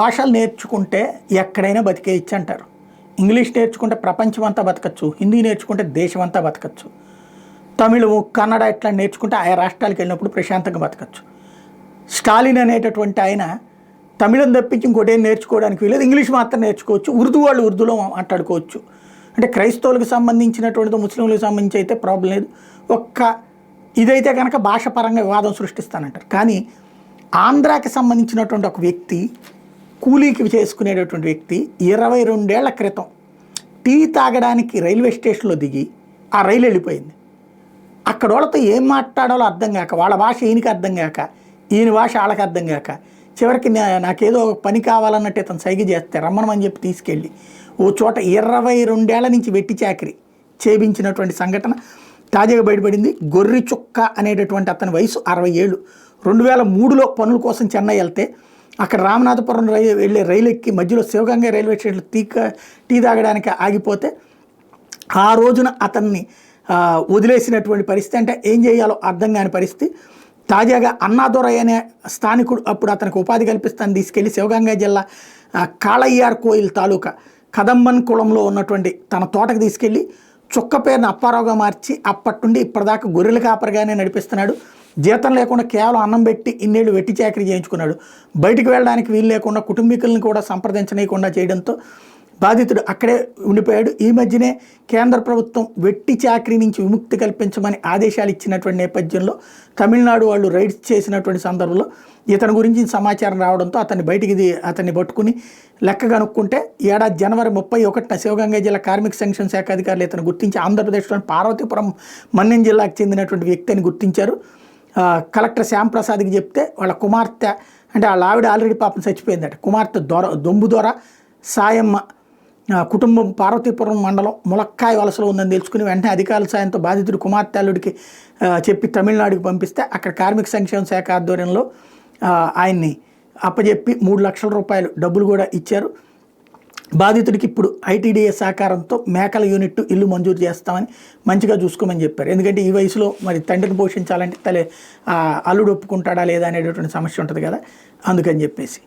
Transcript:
భాషలు నేర్చుకుంటే ఎక్కడైనా బతికేయచ్చు అంటారు. ఇంగ్లీష్ నేర్చుకుంటే ప్రపంచం అంతా బతకచ్చు, హిందీ నేర్చుకుంటే దేశం అంతా బతకచ్చు, తమిళ కన్నడ ఇట్లా నేర్చుకుంటే ఆయా రాష్ట్రాలకు వెళ్ళినప్పుడు ప్రశాంతంగా బతకచ్చు. స్టాలిన్ అనేటటువంటి ఆయన తమిళం తప్పించి ఇంకోటేం నేర్చుకోవడానికి వీలేదు, ఇంగ్లీష్ మాత్రం నేర్చుకోవచ్చు, ఉర్దూ వాళ్ళు ఉర్దూలో మాట్లాడుకోవచ్చు. అంటే క్రైస్తవులకు సంబంధించినటువంటితో ముస్లింలకు సంబంధించి అయితే ప్రాబ్లం లేదు. ఇదైతే కనుక భాష పరంగా వివాదం సృష్టిస్తానంటారు. కానీ ఆంధ్రాకి సంబంధించినటువంటి ఒక వ్యక్తి, కూలీకి చేసుకునేటటువంటి వ్యక్తి 22 ఏళ్ల క్రితం టీ తాగడానికి రైల్వే స్టేషన్లో దిగి ఆ రైలు వెళ్ళిపోయింది. అక్కడ వాళ్ళతో ఏం మాట్లాడాలో అర్థం కాక, వాళ్ళ భాష ఈయనకి అర్థం కాక, ఈయన భాష వాళ్ళకి అర్థం కాక, చివరికి నాకేదో పని కావాలన్నట్టు ఇతను సైగ చేస్తే రమ్మనమని చెప్పి తీసుకెళ్ళి ఓ చోట 22 ఏళ్ల నుంచి వెట్టి చాకిరి చేయించినటువంటి సంఘటన తాజాగా బయటపడింది. గొర్రె చుక్క అనేటటువంటి అతని వయసు 60 ఏళ్ళు. 2003లో పనుల కోసం చెన్నై వెళ్తే అక్కడ రామనాథపురం వెళ్ళే రైలు ఎక్కి మధ్యలో శివగంగ రైల్వే స్టేషన్లో టీ తాగడానికి ఆగిపోతే ఆ రోజున అతన్ని వదిలేసినటువంటి పరిస్థితి. అంటే ఏం చేయాలో అర్థం కాని పరిస్థితి. తాజాగా అన్నాదొరై అనే స్థానికుడు అప్పుడు అతనికి ఉపాధి కల్పిస్తాను తీసుకెళ్లి శివగంగా జిల్లా కాళయ్యార్ కోయిల్ తాలూకా కదంబన్ కులంలో ఉన్నటువంటి తన తోటకు తీసుకెళ్ళి చుక్క పేరును అప్పారావుగా మార్చి అప్పటి నుండి ఇప్పటిదాకా గొర్రెల కాపరిగానే నడిపిస్తున్నాడు. జీతం లేకుండా కేవలం అన్నం పెట్టి ఇన్నేళ్ళు వెట్టి చాకరీ చేయించుకున్నాడు. బయటికి వెళ్ళడానికి వీలు లేకుండా కుటుంబీకులను కూడా సంప్రదించనీయకుండా చేయడంతో బాధితుడు అక్కడే ఉండిపోయాడు. ఈ మధ్యనే కేంద్ర ప్రభుత్వం వెట్టి చాకరీ నుంచి విముక్తి కల్పించమని ఆదేశాలు ఇచ్చినటువంటి నేపథ్యంలో తమిళనాడు వాళ్ళు రైడ్స్ చేసినటువంటి సందర్భంలో ఇతని గురించి సమాచారం రావడంతో అతన్ని పట్టుకుని లెక్క కనుక్కుంటే ఏడాది జనవరి 31న శివగంగా జిల్లా కార్మిక సంక్షేమ శాఖ అధికారులు ఇతను గుర్తించి ఆంధ్రప్రదేశ్లోని పార్వతీపురం మన్యం జిల్లాకు చెందినటువంటి వ్యక్తి అని గుర్తించారు. కలెక్టర్ శ్యాంప్రసాద్కి చెప్తే వాళ్ళ కుమార్తె, అంటే వాళ్ళ ఆవిడ ఆల్రెడీ పాపం చచ్చిపోయిందట, కుమార్తె దొంబు ద్వారా సాయమ్మ కుటుంబం పార్వతీపురం మండలం ములక్కాయ వలసలో ఉందని తెలుసుకుని వెంటనే అధికారుల సాయంతో బాధితుడు కుమార్తె అల్లుడికి చెప్పి తమిళనాడుకి పంపిస్తే అక్కడ కార్మిక సంక్షేమ శాఖ ఆధ్వర్యంలో ఆయన్ని అప్పచెప్పి 3 లక్షల రూపాయలు డబ్బులు కూడా ఇచ్చారు. బాధితుడికి ఇప్పుడు ఐటీడీఏ సహకారంతో మేకల యూనిట్ ఇల్లు మంజూరు చేస్తామని మంచిగా చూసుకోమని చెప్పారు. ఎందుకంటే ఈ వయసులో మరి తండ్రిని పోషించాలంటే అల్లుడు ఒప్పుకుంటాడా లేదా అనేటటువంటి సమస్య ఉంటుంది కదా, అందుకని చెప్పేసి